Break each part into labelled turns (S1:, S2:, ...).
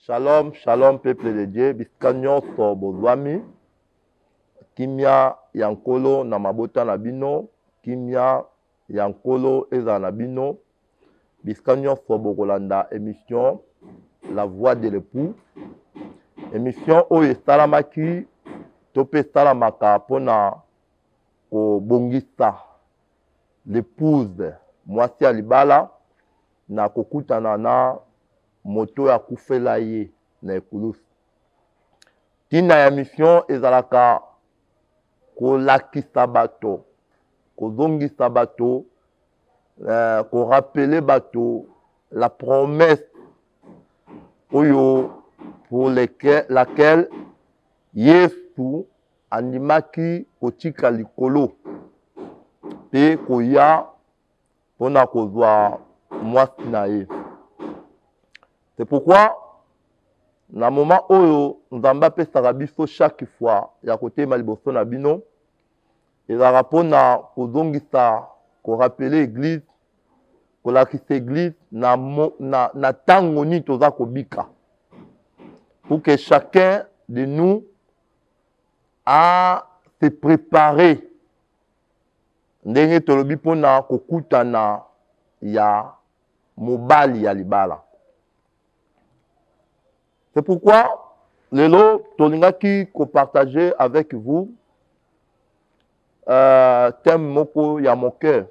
S1: Shalom, shalom, peuple de Dieu. Biskanyo so bozwami. Kimia yankolo na mabota na bino. Kimia yankolo eza na bino. Biskanyo so bokolanda émission La Voix de l'époux. Émission oyo esalamaki tope salamaka pona ko bongisa l'épouse mwasi ya libala na kokutana na moto ya kufela ye na ekulusu. Tina ya mission ezalaka kolakisa bato, kozongisa bato, korapele bato la promesse oyo pour laquelle Yesu andimaki kotika likolo pe koya pona kozwa mwasi na ye. C'est pourquoi, na moment oyo, nzambe apesaka biso chaque fois ya kotema liboso na bino, ezalaka pona kozongisa, korapele église, kolakisa église na tango nini toza kobika. Pour que chacun de nous a se préparé ndenge tolobi pona kokutana ya mobali ya libala. C'est pourquoi, lelo, tolingaki ko partager avec vous thème moko ya mon cœur.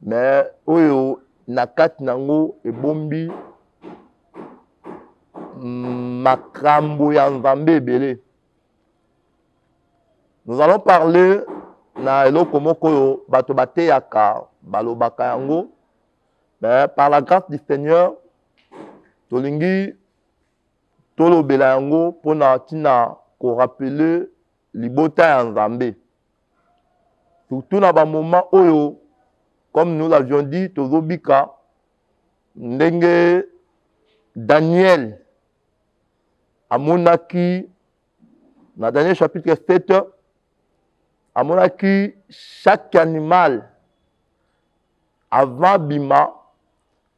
S1: Mais, oyo, nakati nango ebombi makambo ya nzambe ebele. Nous allons parler na eloko moko yo bato bateyaka balobaka yango. Mais par la grâce du Seigneur, tolingi tolobela yango pona tina ko rappeler libota ya nzambe. Surtout na ba moment oyo, comme nous l'avions dit, tozobika ndenge Daniel amonaki na Daniel chapitre 7, amonaki chaque animal avant bima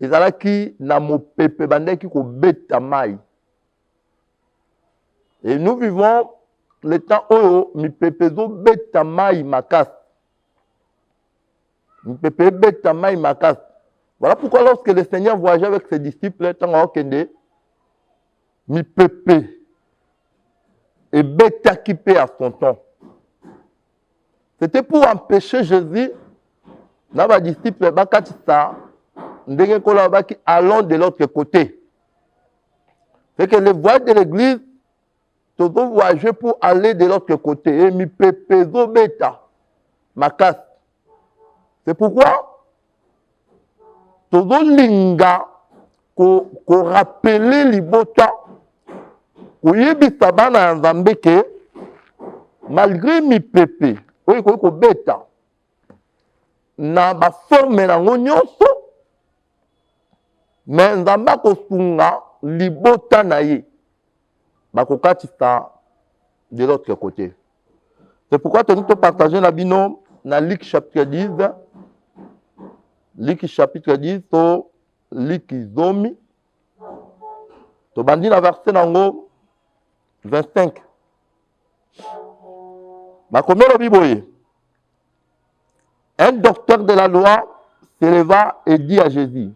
S1: ezalaki na mopepe bandeki ko beta mai. Et nous vivons le temps oyo mipepe zo beta mai makas. Mipepe beta mai makas. Voilà pourquoi lorsque le Seigneur voyageait avec ses disciples, tant okende mipepe et beta qui paie à son temps. C'était pour empêcher Jésus, na ba disciples bakatisa ndenge kola baki allons de l'autre côté. C'est que les voies de l'église tous voyager pour aller de l'autre côté. Et mi pepezo beta makas. C'est pourquoi tous linga ko rappeler libota ko yebisa bana nzambe ke malgré mi pepe oyo ko beta na ba forme na nyonso mais nzambe ko sunga libota na ye bakokatisa de l'autre côté. C'est pourquoi nous te partager la bino na Luc chapitre 10. Luc chapitre 10 to Luc zomi. To bandi na verset nango 25. Makomelo biboye. Un docteur de la loi s'éleva et dit à Jésus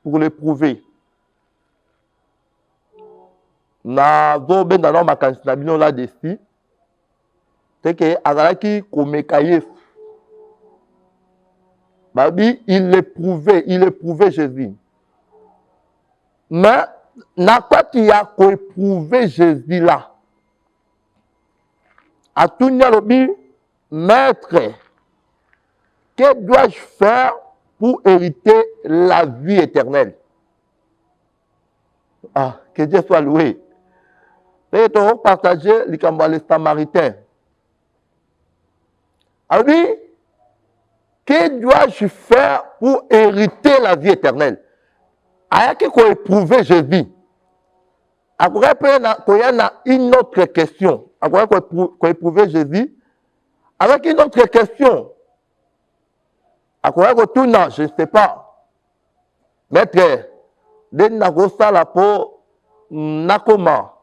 S1: pour l'éprouver. Na zo benda na makanisi na bino là dessus c'est que azalaki komeka Yesu babi il éprouvait Jésus, mais na quoi tu as éprouvé Jésus là a tout lobi maître, que dois-je faire pour hériter la vie éternelle? Ah, que Dieu soit loué. Et tu vas partager les Samaritains. Alors, que dois-je faire pour hériter la vie éternelle? Ayaki ko éprouver Jésus. Après, il y a une autre question. Après, ko éprouver Jésus. Avec une autre question. Après, non, je ne sais pas. Maître, dès que la po nakoma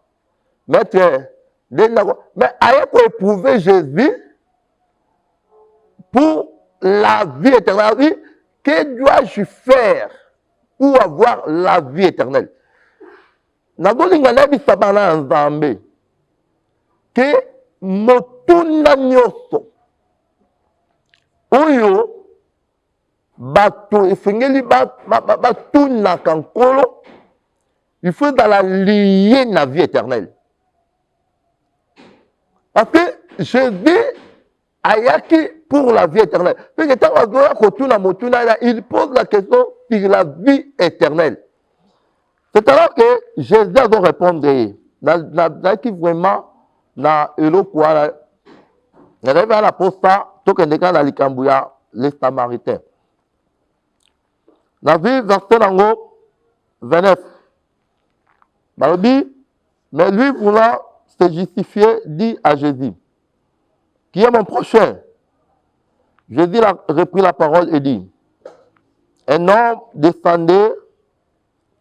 S1: maître mais aye ko éprouver Jésus pour la vie éternelle. Que dois-je faire pour avoir la vie éternelle? Nazolinga na bisaba na Nzambe ke motuna nyonso oyo bato efengeli batunaka nkolo, il faut la lier na vie éternelle. Parce que Jésus ayaki pour la vie éternelle. Il pose la question sur la vie éternelle. C'est alors que Jésus doit répondre. Qui vraiment na elokwa na rêve à la posta tokendeka na likambuya les Samaritains. La vie verset nango 29. Balobi, mais lui voulant se justifier dit à Jésus, qui est mon prochain? Jésus a repris la parole et dit, un homme descendait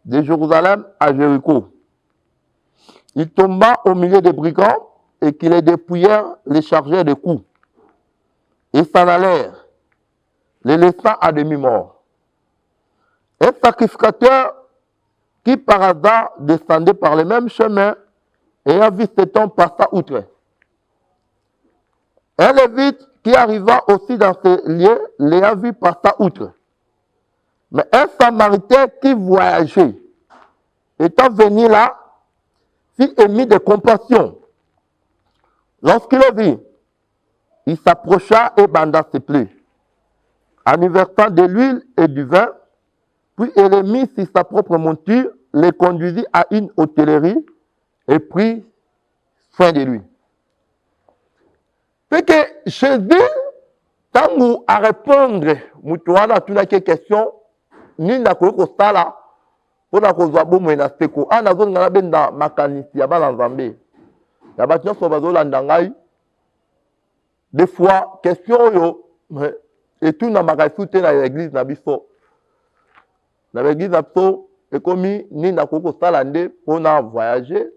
S1: de Jérusalem à Jéricho. Il tomba au milieu des brigands et qui les dépouillèrent, les chargèrent de coups. Ils s'en allèrent, les laissant à demi-morts. Un sacrificateur qui par hasard descendait par le même chemin, ayant vu cet homme passa outre. Un lévite qui arriva aussi dans ce lieu, l'ayant vu passa outre. Mais un Samaritain qui voyageait, étant venu là, fut émis de compassion. Lorsqu'il le vit, il s'approcha et banda ses plaies. En y versant de l'huile et du vin, puis il les mit sur sa propre monture, les conduisit à une hôtellerie et prit soin de lui. Fait que Jésus, tant à répondre, Moutouana, tu n'as que question, ni n'a que ça pour la cause de la seko. Ah, n'a pas de la makanisi, il y a pas d'ensemble. Il y a pas de choses des fois, question, et tout n'a pas de dans l'église, n'a pas dans l'église, n'a pas et comme ni n'a que ça pour voyager,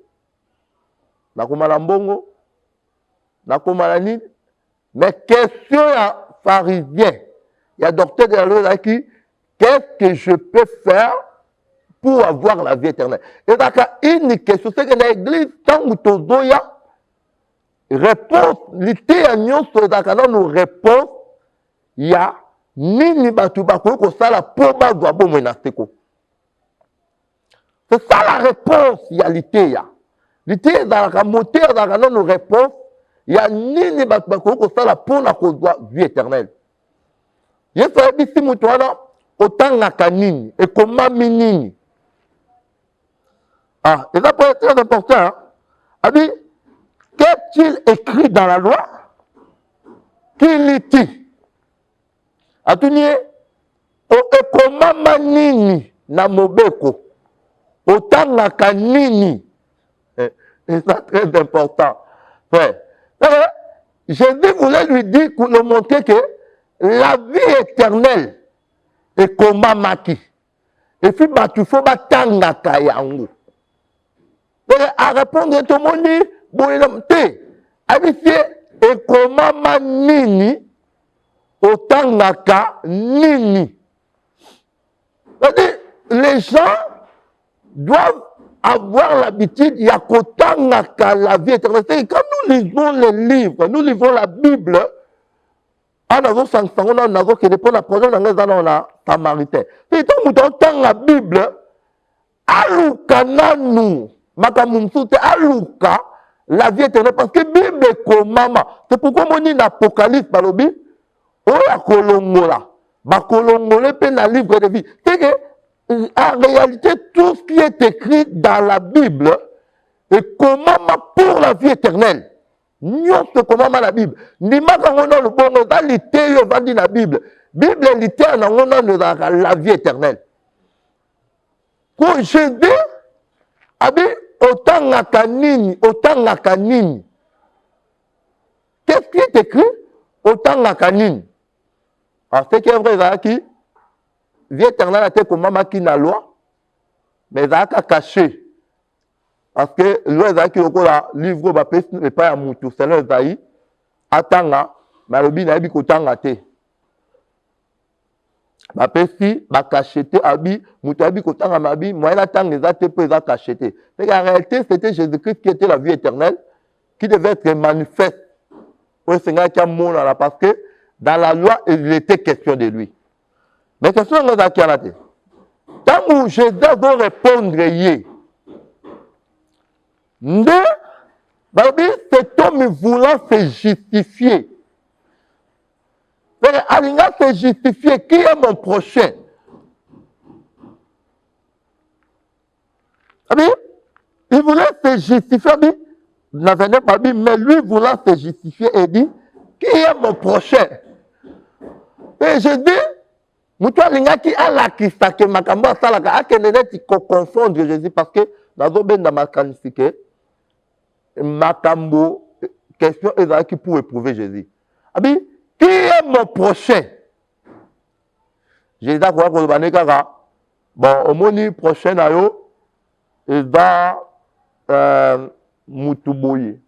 S1: n'a pas de mbongo, n'a pas de mais question à pharisien, il y a docteur de la loi qui, qu'est-ce que je peux faire pour avoir la vie éternelle? Et donc, une question, c'est que l'église, tant que tu as réponse, l'ité à nous, c'est que nous réponse, il y a nini batu bako ko sala pour bazwa bo menasteko. C'est ça la réponse, il y a l'ité ya. L'ité dans la moteur dans nos réponses, il y a nini batu bako ko sala pour la vie éternelle. Yesu abisi mutu wana otangaka nini et comment minini. Ah, et ça peut être très important. Hein? A dit, qu'est-il écrit dans la loi? Qui lit-il? A tout nié, et comment nini na mobeko? Otangaka nini. Et c'est très important. Ouais. Jésus voulait lui dire, pour nous montrer que la vie éternelle est comment maki. Et puis, tu faut batangaka yango. À répondre tout le monde, bon, et comment nini, otangaka nini. Les gens doivent avoir l'habitude, il y a qu'otangaka la vie éternelle. Quand nous lisons les livres, nous lisons la Bible, on a la problème dans la Samaritain. Et quand nous entendons la Bible, alukananu makamumsute aluka la vie éternelle parce que Bible est comme maman. C'est pourquoi on dit l'Apocalypse balobi oya kolongola ba kolongola pe na livre de vie. C'est que en réalité tout ce qui est écrit dans la Bible est comment pour la vie éternelle. Nyon se comment la Bible. Ni makangono le bon dans l'été yo va dire la Bible. Bible l'été na ngona la vie éternelle. Quand je dis, abi, otangaka nini. Qu'est-ce qui est écrit? Otangaka nini. Alors, ce qui est vrai, c'est que vie éternelle a été comme maman qui n'a loi, mais ça a caché. parce que loi ezalaki lokola livre bapesi epai ya mutu selon Ezaïe atanga malobi nayebi kotanga te bapesi bakachete abi mutu ayebi kotanga mabi moyen atanga eza te mpo eza cachete. En réalité c'était Jésus-Christ qui était la vie éternelle qui devait être manifeste au Seigneur qui a monana parce que dans la loi il était question de lui. Mais question nous a kianate. Tant que Jésus doit répondre yé. Mais cet homme voulant se justifier. Alinga se justifier. Qui est mon prochain? Il voulait se justifier. Mais lui voulant se justifier, il dit, qui est mon prochain? Et je dis, mutu alingaki alakisa ke makambo asalaka akende neti confondre Jésus parce que nazobenda makanisi ke makambo question ezalaki pour éprouver Jésus. Abi qui est mon prochain? Jésus akoka koloba ne kaka bon omoni prochain na yo eza mutu boye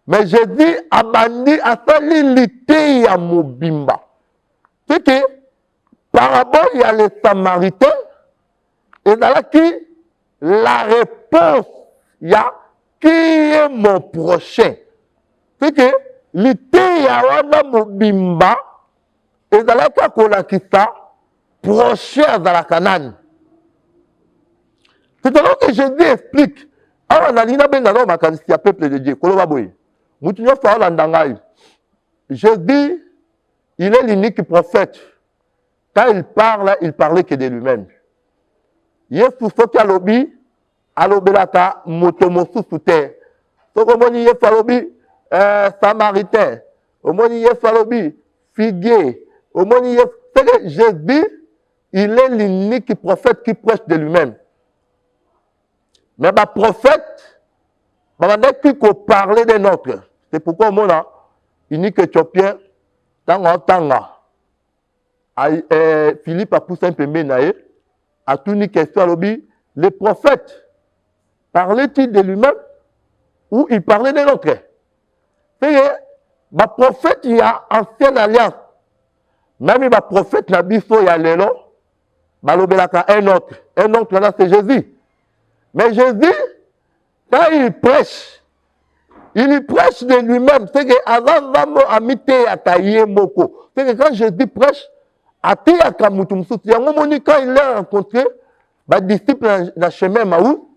S1: mais Jésus abandi asali lite ya mobimba. C'est que par rapport à les Samaritains, et dans la réponse, il y a qui est mon prochain. C'est que l'ité yawana mobimba, et dans la kolakisa, prochain dans la Canaan. C'est alors que Jésus explique, alors on a dit dans ma canisi à peuple de Dieu, kolobaboy, moutinyo fa landangai. Jésus il est l'unique prophète. Quand il parle, il parlait que de lui-même. Yesu soki alobi, alobelaka moto mosusu te. Soko moni Yesu alobi samaritain. Omoni Yesu alobi figuier. Omoni Yesu. C'est que Jésus, il est l'unique prophète qui prêche de lui-même. Mais ma prophète, ma qui parlait des nôtres. C'est pourquoi mon unique éthiopien. Tanga Philippe a poussé un peu menae a tout une question à l'objet. Le prophète parlait-il de lui-même ou il parlait de l'autre? C'est ma prophète il y a ancienne alliance. Même ma prophète n'a biso il y a l'élo. Balobelaka un autre là c'est Jésus. Mais Jésus quand il prêche de lui-même. C'est que Azazamo amite ataye moko. C'est que quand Jésus prêche, ate akamutumsuti. Quand il a rencontré, les disciples dans le chemin Maou,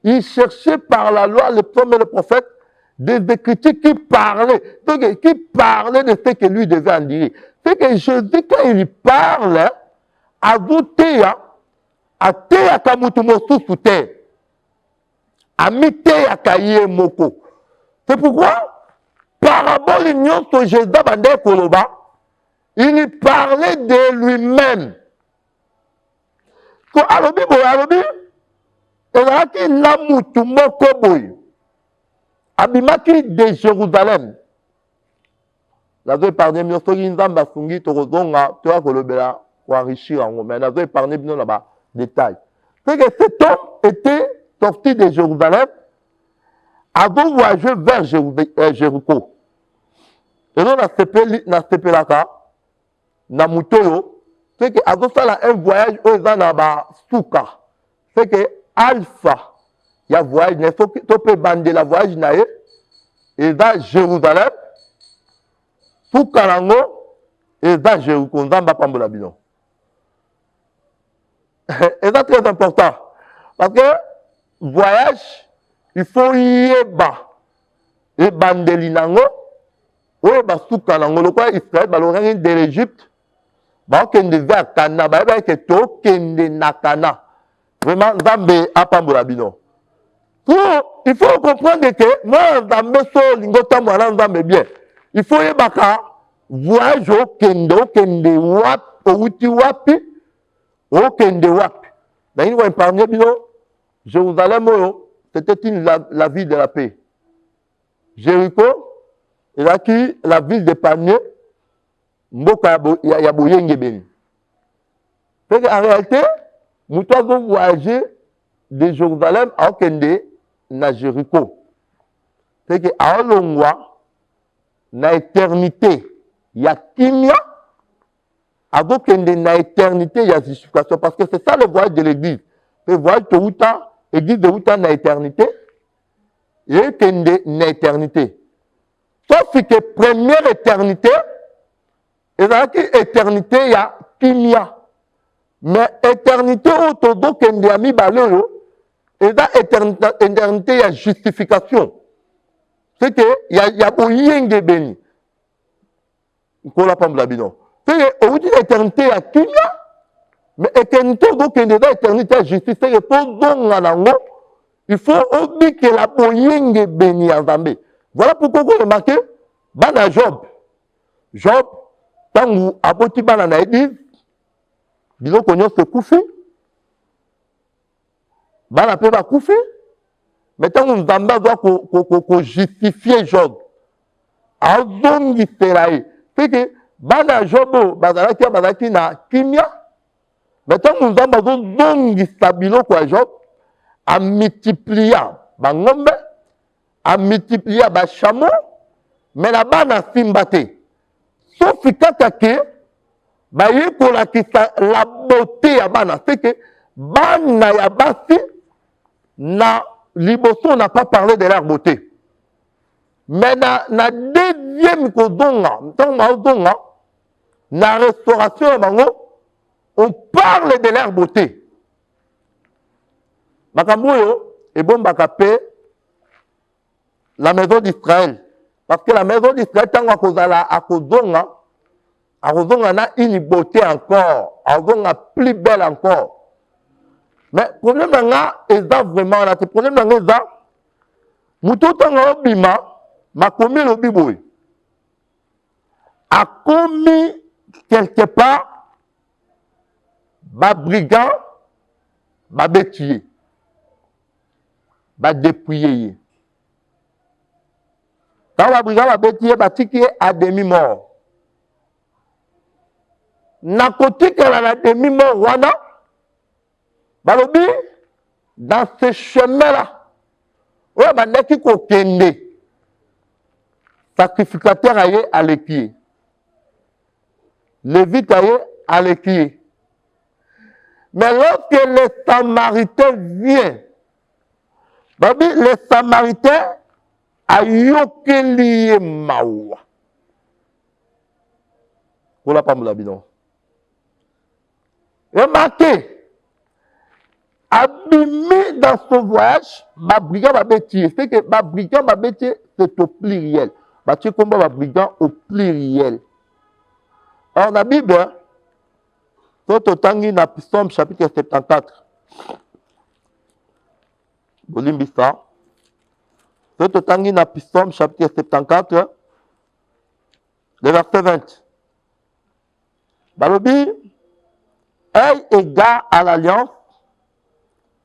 S1: il cherchait par la loi, le prophète et le prophète, des écritures qui parlaient de ce que lui devait en dire. C'est que Jésus, quand il parle, ajouté ate akamutumsuti. Amite akaye moko. C'est pourquoi, parabole l'union que Jésus bande koloba, il parlait de lui-même. Quand alobi, il a dit la mutu moko boy. Abimaki de Jérusalem. La zoe parne mio soki nzamba sungi tokozonga toa kolobela pour enrichir en mais la zoe parne mio là-bas détail. C'est que cet homme était sorti de Jérusalem, avant de voyager vers Jéricho. Et là, na sepelaka, na mutoyo, c'est que avant ça, un voyage aux anaba souka. C'est que alpha, il y a voyage, il faut que tu peux bander la voyage nae, et dans Jérusalem, souka lango, et dans Jéricho, nzamba pambola bino. Et c'est très important. Parce que voyage, il faut yeba et bandelinango, ou basuka nango, le quoi Israël, balorangi de l'Égypte, bakende vers Cana, que to kende nakana. Vraiment, Zambé apambola bino. Il faut comprendre que moi, Zambé so lingota mwana Zambé bien. Il faut yebaka voyage au kende wap, outi wapi, au kende wapi. Mais il va épargner bino. Jérusalem, c'était la ville de la paix. Jéricho, il a qui la ville de Panier, Mboka Yaboyenge Beni. En réalité, nous avons voyagé de Jérusalem aokende na Jéricho. C'est que aolongwa na éternité ya kimia agokende na éternité ya justification, parce que c'est ça le voyage de l'église. Le voyage de Outa, l'église de Outa na éternité et kende na éternité. Sauf que première éternité et là éternité ya kimia. Mais éternité autour kende ya mibale et là éternité ya justification. C'est que il y a boyenge beni. Ko la pam la bidon. C'est que au dit l'éternité ya kimia, mais éternité autour kende da éternité ya justice, c'est que pour donga nango, il faut oublier que la boyenge beni ya Nzambe. Voilà pourquoi vous remarquez, bana Job, tangu aboti bana na église, biloko nyonso kufi, bana pe ba kufi, mais tangu Nzambe doit ko justifier Job, azongi seraye, c'est que bana Job bazalaki na kimia, mais tangu Nzambe azongi sa biloko ya Job, a multiplia ba ngombe, a multiplier ba chameau, mais là-bas na simbate. Sauf kaka ke ba yekola kisa la beauté ya bana, c'est que bana ya basi na liboso on n'a pas parlé de leur beauté. Mais na deuxième kodonga, donga na restauration ya bango, on parle de leur beauté. Makambo yo e bombaka pe la maison d'Israël. Parce que la maison d'Israël, tant à Kozonga na une beauté encore, Kozonga plus belle encore. Mais le problème est vraiment là. Le problème est ça. Moutou tanga obima, ma commis le biboui. A commis quelque part, ba brigand, ba bétier, ba dépouillé. Quand la brigade a bêtillé, batiki à demi-mort. Na côté qu'elle a la demi-mort, wana, balobi, dans ce chemin-là, ouais, bah, neki ko kende, sacrificateur aye à l'équier, lévite aye à l'équier. Mais lorsque les Samaritains viennent, babi, les Samaritains, ayokeli mawa. Kola pamula bidon. Remarquez, abîmé dans ce voyage, ma brigand va bêtir. C'est que ma brigand va bêtir, c'est au pluriel. Ma tu combat ma brigand au pluriel. Alors, dans la Bible, tout autant qu'il y a Psaume chapitre 74. Bolimbisa. Tout autant qu'il y a Psaume chapitre 74, le verset 20. Balobi, œil égard à l'alliance,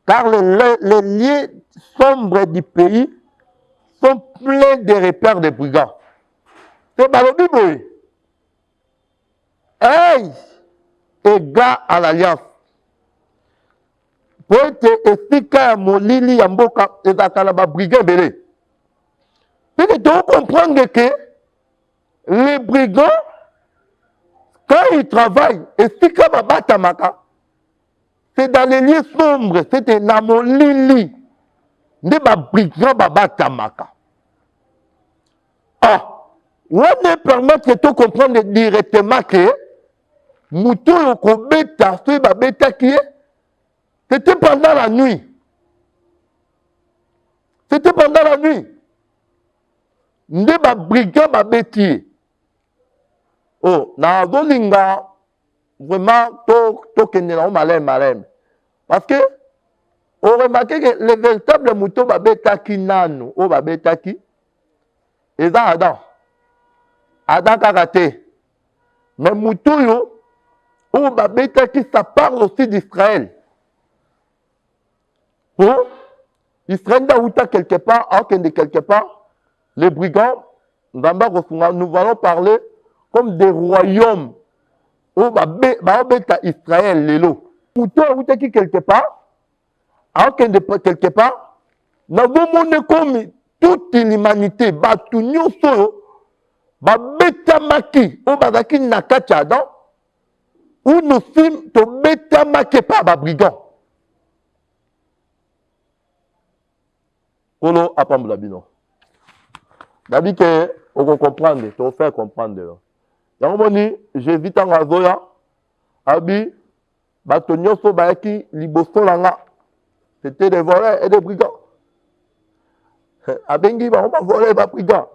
S1: car les liens sombres du pays sont pleins de repères de brigands. C'est Balobi, oui. Œil égard à l'alliance. Pour être efficace, mon lili yamboka et zakalaba brigand belé. C'est que tu comprends que les brigands, quand ils travaillent, efficace babatamaka, c'est dans les lieux sombres, c'est dans mon lili. Ne ba brigand babatamaka. Ah, on ne permet que tu comprennes directement que Moutou Yokobeta, ce babeta qui est, c'était pendant la nuit. C'était pendant la nuit. Nde ba brigand ba beti. Oh, na zolinga vraiment to kende na malem. Parce que on remarque que le véritable mouton ba betaki nanu, o ba betaki et ça Adam karaté. Mais mouton yo o ba betaki, ça parle aussi d'Israël. Oh, Israël da quelque part, quelque part. Les brigands, nous allons parler comme des royaumes. Où Israël, l'élo. Mouton, quelque part, aokende quelque part nazomona comme toute l'humanité bato nyonso oyo babetamaki oyo bazalaki na kati ya Adam ou nous tobetamaki par babrigand. Kolo apambola bino. Dabi que on comprendre, to faire comprendre. Yango moni Jésus tango azoya abi bato nyonso bayaki liboso langa. C'était des voleurs et des brigands. Abengi ba voleurs et ba brigands.